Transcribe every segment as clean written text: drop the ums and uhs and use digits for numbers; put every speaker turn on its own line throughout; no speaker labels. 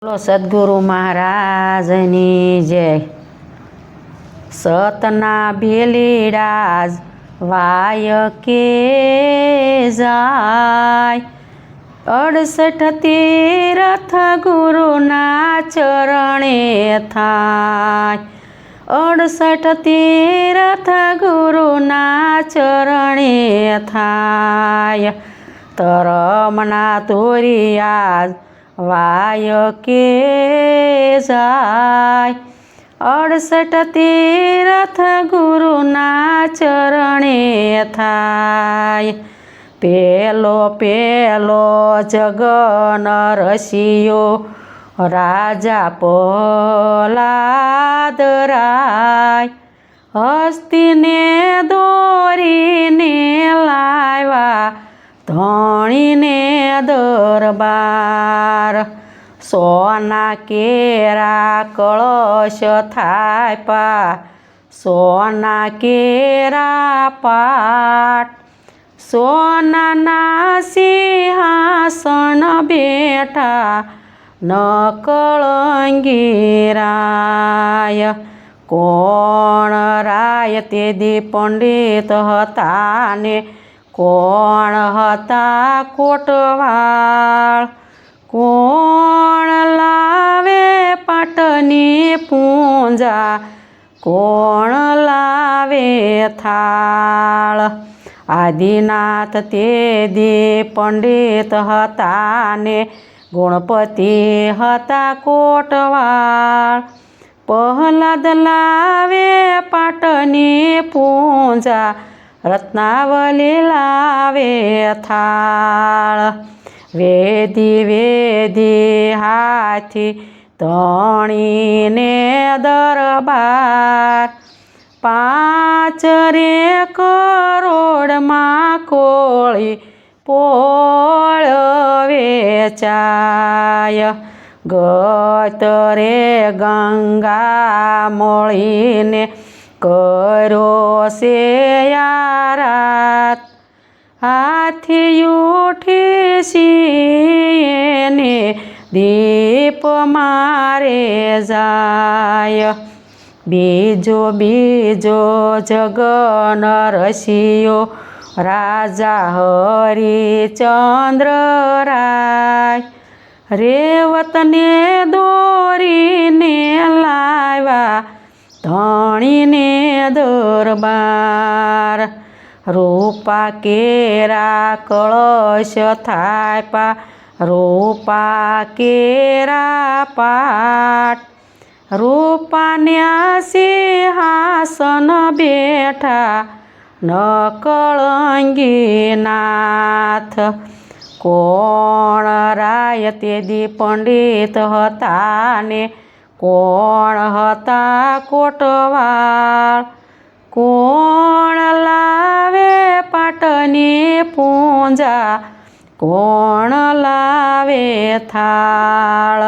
બોલો સદગુરુ મહારાજની જય। સતના ભેલીડા વાય કે જાય, 68 તીરથ ગુરુના ચરણે થાય। 68 તીરથ ગુરુના ચરણે થાય। ધરમના ધોરિયા વાય કે જાય, 68 તીરથ ગુરુના ચરણે થાય। પેલો જગન રસિયો રાજા પ્રહલાદ રાય, હસ્તીને દોરીને લાવ્યા ધણીને દરબાર। સોના કેરા કળશ થાપ્યા, સોના કેરા પાટ, સોનાના સિંહાસન બેઠા નકળંગી રાય। કોણ રાય તે દી પંડિત હતા ને કોણ હતા કોટવાળ, કોણ લાવે પાટની પૂંજા, કોણ લાવે થાળ। આદિનાથ તે દી પંડિત હતા ને ગુણપતિ હતા કોટવાળ, પ્રહલાદ લાવે પાટની પૂંજા, રત્નાવલી લાવે થાળ। વેદી હાથી ધણીને દરબાર, 5 કરોડમાં કોળી પોળ વેચાય। ગત રે ગંગા મળીને કર્યો છે આરાત, હાથી ઉઠી સિંહને દીપ મારે જાય। બીજો જગન રસિયો રાજા હરિચંદ્ર રાય, રેવતને દોરીને લાવ્યા ધણીને દરબાર। રૂપા કેરા કળશ થાપ્યા, રૂપા કેરા પાટ, રૂપાન્યા સિંહાસન બેઠા નકળંગી નાથ। કોણ રાય તે દી પંડિત હતા ને કોણ હતા કોટવાળ, કોણ લાવે પાટની પૂંજા, કોણ લાવે થાળ।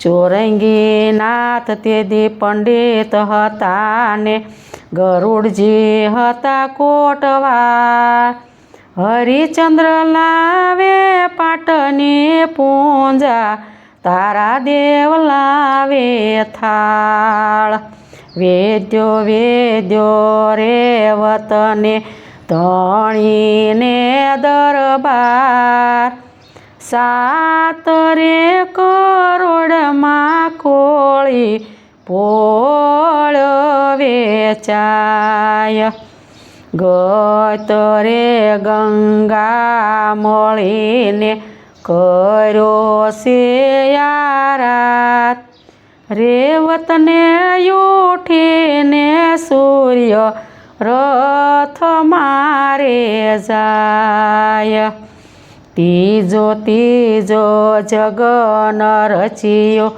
ચોરંગીનાથ તે દી પંડિત હતા ને ગરુડજી હતા કોટવાળ, હરિચંદ્ર લાવે પાટની પૂંજા, તારા દેવ લાવે થાળ। વેદ્યો રેવતને ધણીને દરબાર, 7 કરોડમાં કોળી પોળ વેચાય। ગત રે ગંગા મળીને કર્યો છે આરાત, રેવતને ઉઠીને સૂર્ય રથ મારે જાય। ત્રીજો જગન રચિયો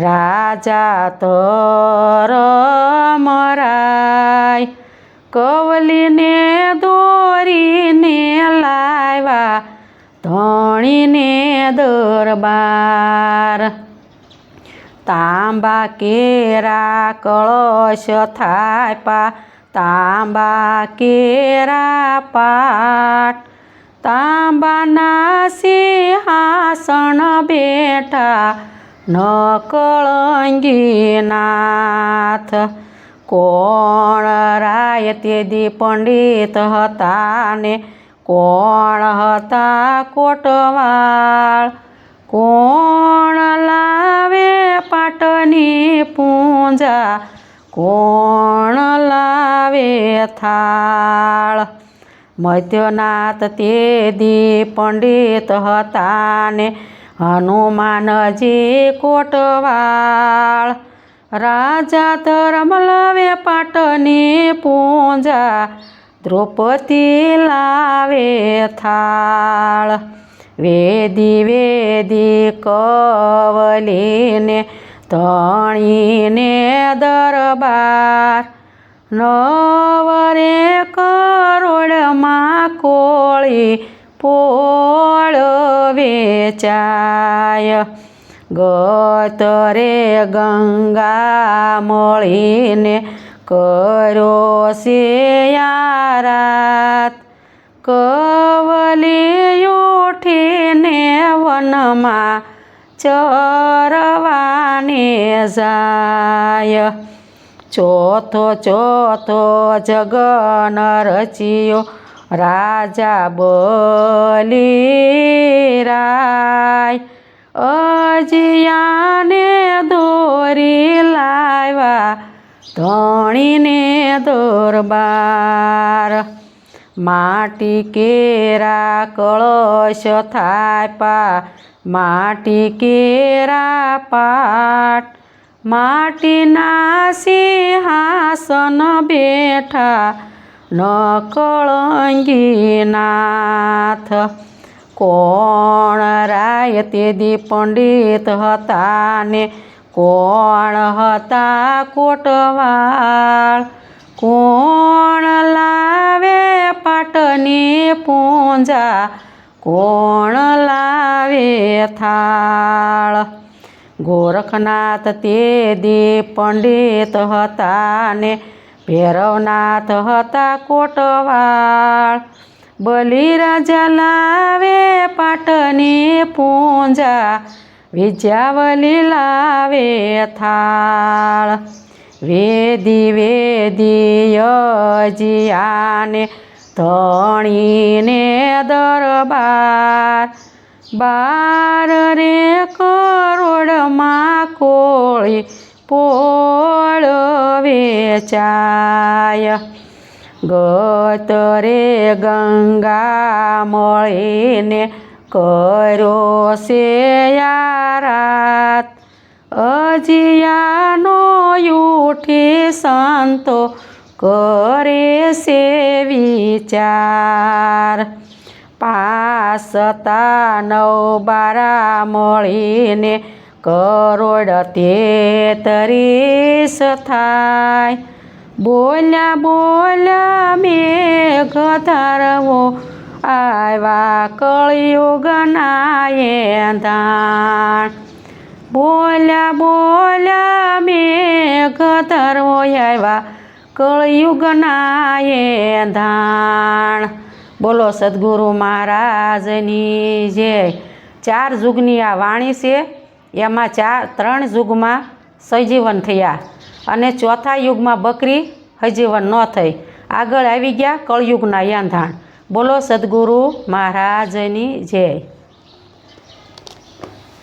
રાજા ધર્મ રાય, કવલીને દોરીને લાવ્યા ધણીને દરબાર। તાંબા કેરા કળશ થાપ્યા, તાંબા કેરા પાટ, તાંબાના સિંહાસન બેઠા ન કળંગી નાથ. કોણ રાય તે દી પંડિત હતા ને કોણ હતા કોટવાળ. કોણ લાવે પાટની પૂંજા કોણ લાવે થાળ. મૈત્યનાથ તે દી પંડિત હતા ને હનુમાનજી કોટવાળ. રાજા ધર્મ લાવે પાટની પૂંજા દ્રૌપદી લાવે થાળ. વેદી વેદી કવલીને ધણીને દરબાર. નવરે કરોડમાં કોળી પોળ વેચાય. ગતરે ગંગા મળીને કર્યો છે આરાત. કવલી ઉઠીને વનમાં ચરવાને જાય. ચોથો ચોથો જગન રચ્યો રાજા બલિરાય. અજિયાને દોરી લાવ્યા ધણીને દરબાર. માટી કેરા કળશ થાપ્યા માટી કેરા પાટ. માટીના સિંહાસન બેઠા ન કળંગી નાથ. કોણ રાય તે દી પંડિત હતા ને કોણ હતા કોટવાળ. કોણ લાવે પાટની પૂંજા કોણ લાવે થાળ. ગોરખનાથ તે દી પંડિત હતા ને ભૈરવનાથ હતા કોટવાળ. બલિરાજા લાવે પાટની પૂંજા વિદ્યાવલી લાવે થાળ. વેદી વેદી અજિયાને ધણીને દરબાર. 12 રે કરોડમાં કોળી પોળ વેચાય. ગતરે ગંગા મળીને કર્યો છે આરાત. અજિયાનો ઉઠી સંતો કરે છે વિચાર. 5 × 9 12 મળીને કરોડ 33 થાય. બોલ્યા બોલ્યા મેઘધારવો આવ્યા કળિયુગના એંધાણ. બોલ્યા બોલ્યા મેઘધારવો આવ્યા કળિયુગના એંધાણ. બોલો સદગુરુ મહારાજની જય. 4 યુગની આ વાણી છે. એમાં 3 યુગમાં સજીવન થયા અને 4થા યુગમાં બકરી હજીવન ન થઈ. આગળ આવી ગયા કળયુગના એંધાણ. બોલો સદગુરુ મહારાજની જય.